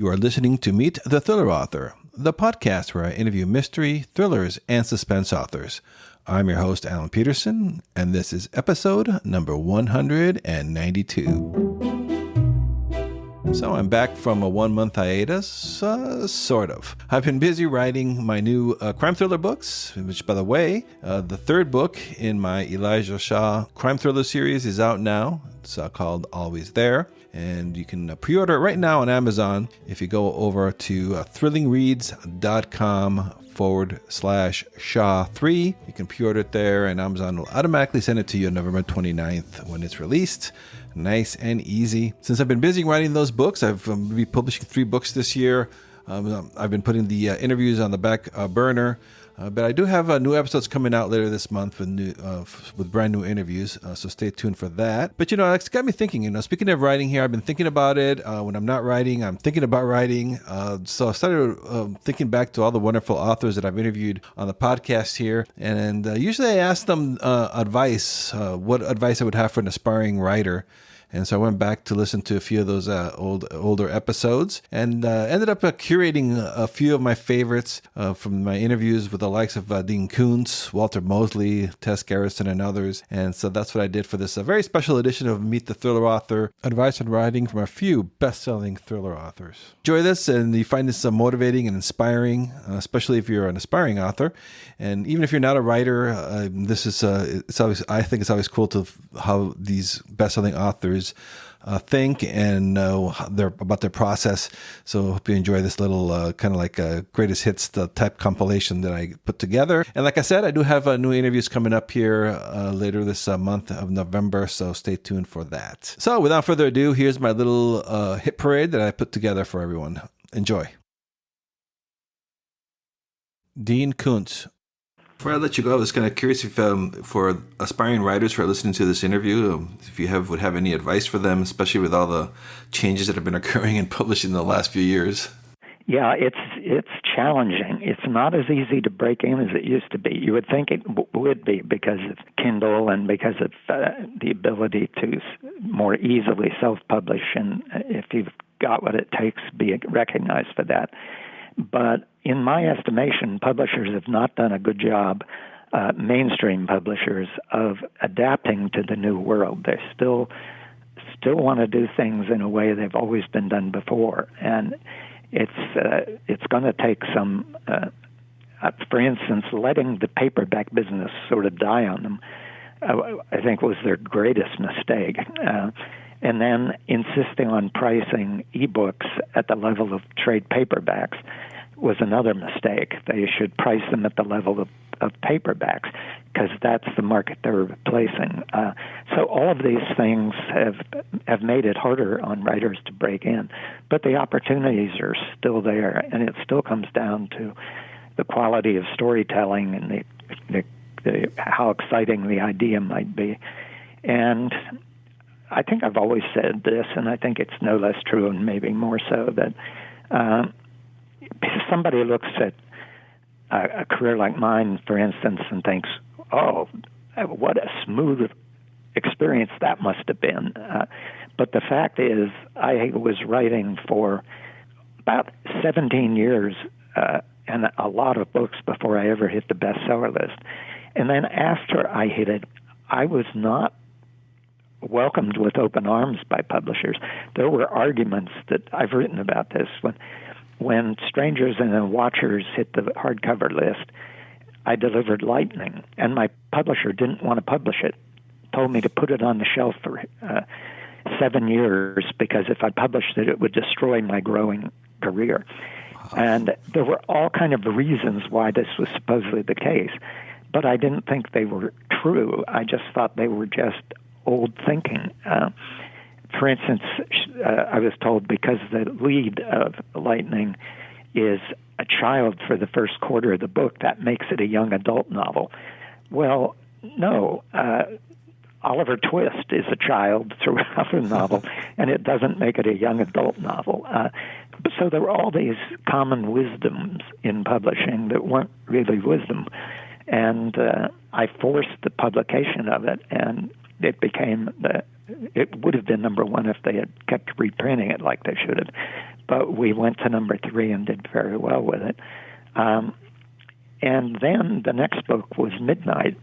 You are listening to Meet the Thriller Author, the podcast where I interview mystery, thrillers, and suspense authors. I'm your host, Alan Peterson, and this is episode number 192. So I'm back from a 1-month hiatus, sort of. I've been busy writing my new crime thriller books, which, by the way, the third book in my Elijah Shaw crime thriller series is out now. It's called Always There. And you can pre-order it right now on Amazon. If you go over to thrillingreads.com/Shaw3, you can pre-order it there, and Amazon will automatically send it to you on November 29th when it's released. Nice and easy. Since I've been busy writing those books, I've been publishing 3 books this year. I've been putting the interviews on the back burner. But I do have new episodes coming out later this month with brand new interviews, so stay tuned for that. But, it's got me thinking, speaking of writing here, I've been thinking about it. When I'm not writing, I'm thinking about writing. So I started thinking back to all the wonderful authors that I've interviewed on the podcast here. And usually I ask them advice, what advice I would have for an aspiring writer. And so I went back to listen to a few of those older episodes and ended up curating a few of my favorites from my interviews with the likes of Dean Koontz, Walter Mosley, Tess Gerritsen, and others. And so that's what I did for this very special edition of Meet the Thriller Author, advice on writing from a few best-selling thriller authors. Enjoy this, and you find this motivating and inspiring, especially if you're an aspiring author. And even if you're not a writer, this is I think it's always cool to how these best-selling authors think and about their process. So I hope you enjoy this little kind of like a greatest hits type compilation that I put together. And like I said, I do have new interviews coming up here later this month of November, so stay tuned for that. So without further ado, here's my little hit parade that I put together for everyone. Enjoy. Dean Koontz. Before I let you go, I was kind of curious if, for aspiring writers who are listening to this interview, if you would have any advice for them, especially with all the changes that have been occurring in publishing in the last few years. Yeah, it's challenging. It's not as easy to break in as it used to be. You would think it would be because of Kindle and because of the ability to more easily self-publish, and if you've got what it takes, be recognized for that. But in my estimation, publishers have not done a good job, mainstream publishers, of adapting to the new world. They still want to do things in a way they've always been done before, and it's going to take some, for instance, letting the paperback business sort of die on them, I think was their greatest mistake. And then insisting on pricing ebooks at the level of trade paperbacks was another mistake. They should price them at the level of paperbacks because that's the market they're replacing. So all of these things have made it harder on writers to break in, but the opportunities are still there, and it still comes down to the quality of storytelling and the how exciting the idea might be. And I think I've always said this, and I think it's no less true and maybe more so, that somebody looks at a career like mine, for instance, and thinks, oh, what a smooth experience that must have been. But the fact is, I was writing for about 17 years and a lot of books before I ever hit the bestseller list. And then after I hit it, I was not welcomed with open arms by publishers. There were arguments that I've written about this. When Strangers and the Watchers hit the hardcover list, I delivered Lightning, and my publisher didn't want to publish it, told me to put it on the shelf for 7 years because if I published it, it would destroy my growing career. And there were all kind of reasons why this was supposedly the case, but I didn't think they were true. I just thought they were just old thinking. For instance, I was told because the lead of Lightning is a child for the first quarter of the book, that makes it a young adult novel. Well, no. Oliver Twist is a child throughout the novel, and it doesn't make it a young adult novel. So there were all these common wisdoms in publishing that weren't really wisdom. And I forced the publication of it, and it became it would have been number one if they had kept reprinting it like they should have. but we went to number 3 and did very well with it. And then the next book was Midnight,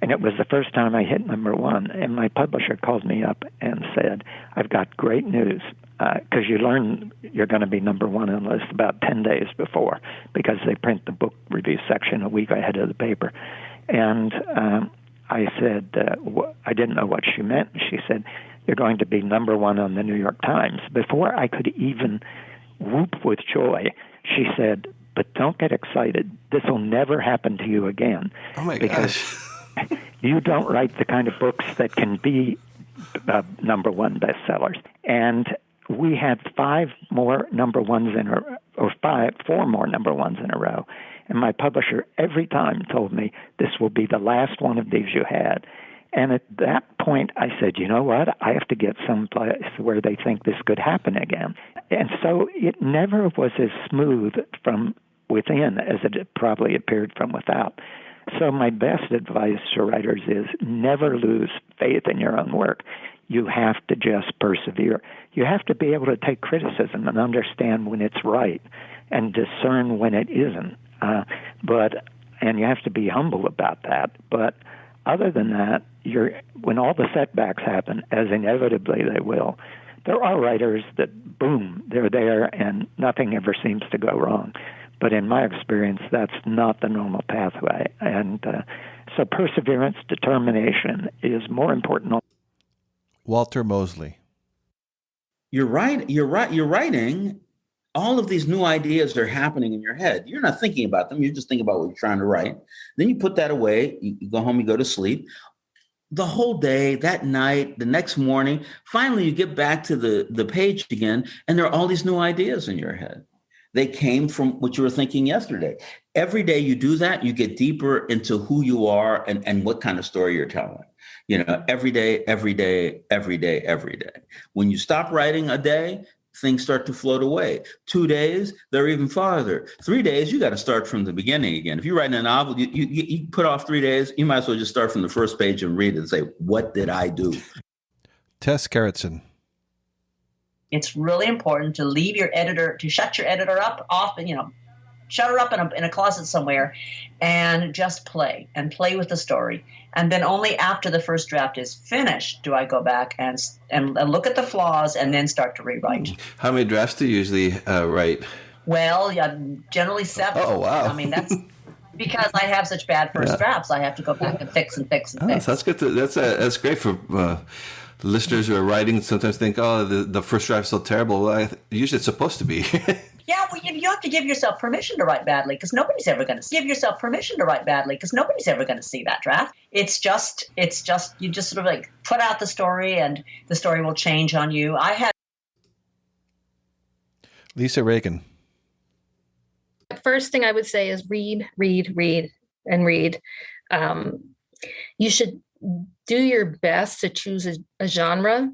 and it was the first time I hit number 1. And my publisher called me up and said, I've got great news, because you learn you're going to be number 1 on the list about 10 days before, because they print the book review section a week ahead of the paper. And I said, I didn't know what she meant. She said, you're going to be number 1 on the New York Times. Before I could even whoop with joy, she said, but don't get excited. This will never happen to you again. Oh, my because gosh. You don't write the kind of books that can be number 1 bestsellers. And we had 4 more number 1s in a row. And my publisher every time told me, this will be the last one of these you had. And at that point, I said, you know what? I have to get someplace where they think this could happen again. And so it never was as smooth from within as it probably appeared from without. So my best advice to writers is never lose faith in your own work. You have to just persevere. You have to be able to take criticism and understand when it's right and discern when it isn't. And you have to be humble about that. But other than that, when all the setbacks happen, as inevitably they will, there are writers that, boom, they're there and nothing ever seems to go wrong. But in my experience, that's not the normal pathway. And so perseverance, determination is more important. Walter Mosley. You're right. You're writing. All of these new ideas are happening in your head. You're not thinking about them. You're just thinking about what you're trying to write. Then you put that away. You go home, you go to sleep. The whole day, that night, the next morning, finally you get back to the page again, and there are all these new ideas in your head. They came from what you were thinking yesterday. Every day you do that, you get deeper into who you are and what kind of story you're telling. Every day. When you stop writing a day, things start to float away. 2 days, they're even farther. 3 days, you got to start from the beginning again. If you're writing a novel, you put off 3 days, you might as well just start from the first page and read it and say, what did I do? Tess Gerritsen. It's really important to leave your editor, to shut your editor off, shut her up in a closet somewhere and just play with the story. And then only after the first draft is finished do I go back and look at the flaws and then start to rewrite. How many drafts do you usually write? Well, yeah, generally 7. Oh, wow. I mean, that's because I have such bad first drafts. I have to go back and fix and fix and fix. That's good. That's great for listeners who are writing. Sometimes think, the first draft is so terrible. Well, usually it's supposed to be. Yeah, well, you have to give yourself permission to write badly because nobody's ever going to see that draft. It's just you just sort of like put out the story and the story will change on you. Lisa Regan. First thing I would say is read. You should do your best to choose a genre.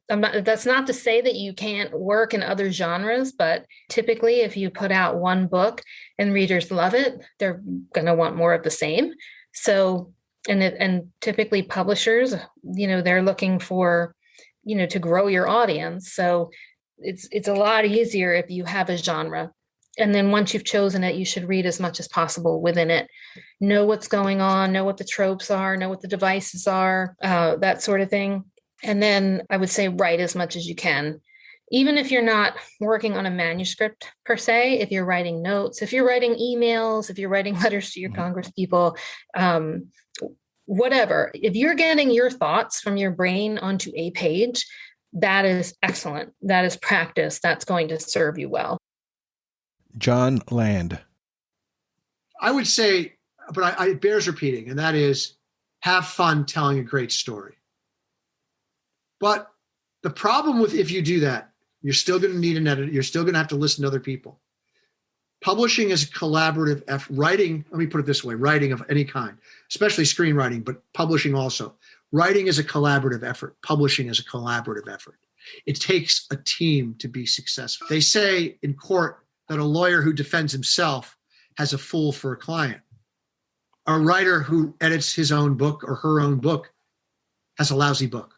That's not to say that you can't work in other genres, but typically if you put out one book and readers love it, they're going to want more of the same. So, and typically publishers, they're looking for, to grow your audience. So it's a lot easier if you have a genre. And then once you've chosen it, you should read as much as possible within it. Know what's going on, know what the tropes are, know what the devices are, that sort of thing. And then I would say write as much as you can. Even if you're not working on a manuscript per se, if you're writing notes, if you're writing emails, if you're writing letters to your congresspeople, whatever. If you're getting your thoughts from your brain onto a page, that is excellent. That is practice. That's going to serve you well. John Land. I would say, but it bears repeating, and that is have fun telling a great story. But the problem with if you do that, you're still going to need an editor. You're still going to have to listen to other people. Publishing is a collaborative effort. Writing, let me put it this way, writing of any kind, especially screenwriting, but publishing also. Writing is a collaborative effort. Publishing is a collaborative effort. It takes a team to be successful. They say in court that a lawyer who defends himself has a fool for a client. A writer who edits his own book or her own book has a lousy book.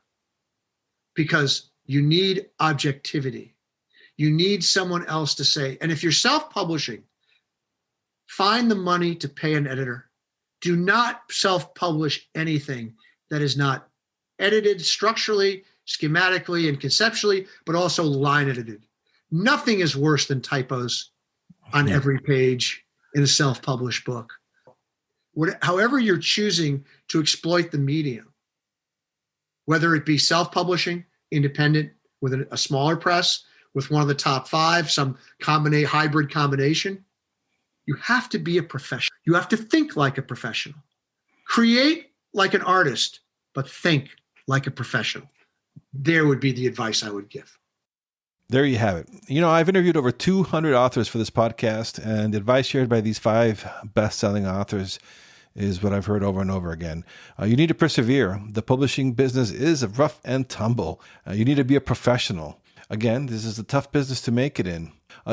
Because you need objectivity. You need someone else to say. And if you're self-publishing, find the money to pay an editor. Do not self-publish anything that is not edited structurally, schematically, and conceptually, but also line edited. Nothing is worse than typos on every page in a self-published book. However you're choosing to exploit the medium, whether it be self-publishing, independent, with a smaller press, with one of the top 5, some hybrid combination, you have to be a professional. You have to think like a professional. Create like an artist, but think like a professional. There would be the advice I would give. There you have it. I've interviewed over 200 authors for this podcast, and the advice shared by these 5 best-selling authors is what I've heard over and over again. You need to persevere. The publishing business is rough and tumble. You need to be a professional. Again, this is a tough business to make it in.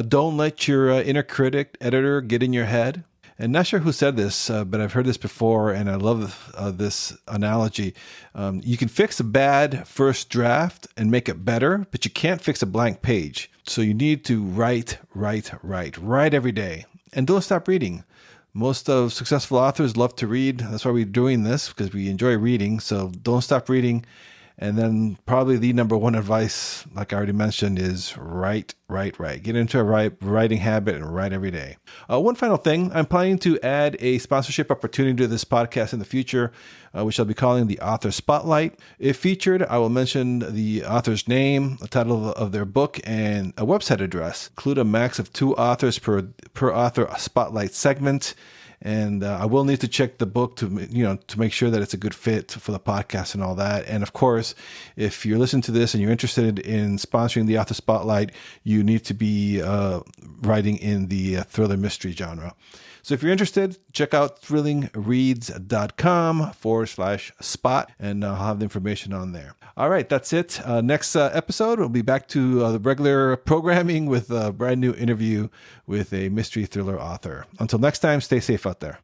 Don't let your inner critic, editor, get in your head. And not sure who said this, but I've heard this before, and I love this analogy. You can fix a bad first draft and make it better, but you can't fix a blank page. So you need to write every day. And don't stop reading. Most of successful authors love to read. That's why we're doing this, because we enjoy reading. So don't stop reading. And then probably the number one advice, like I already mentioned, is write. Get into a writing habit and write every day. One final thing, I'm planning to add a sponsorship opportunity to this podcast in the future, which I'll be calling the Author Spotlight. If featured, I will mention the author's name, the title of their book, and a website address. Include a max of 2 authors per author spotlight segment. And I will need to check the book to make sure that it's a good fit for the podcast and all that. And of course, if you're listening to this and you're interested in sponsoring the Author Spotlight, you need to be writing in the thriller mystery genre. So if you're interested, check out thrillingreads.com/spot, and I'll have the information on there. All right, that's it. Next episode, we'll be back to the regular programming with a brand new interview with a mystery thriller author. Until next time, stay safe out there.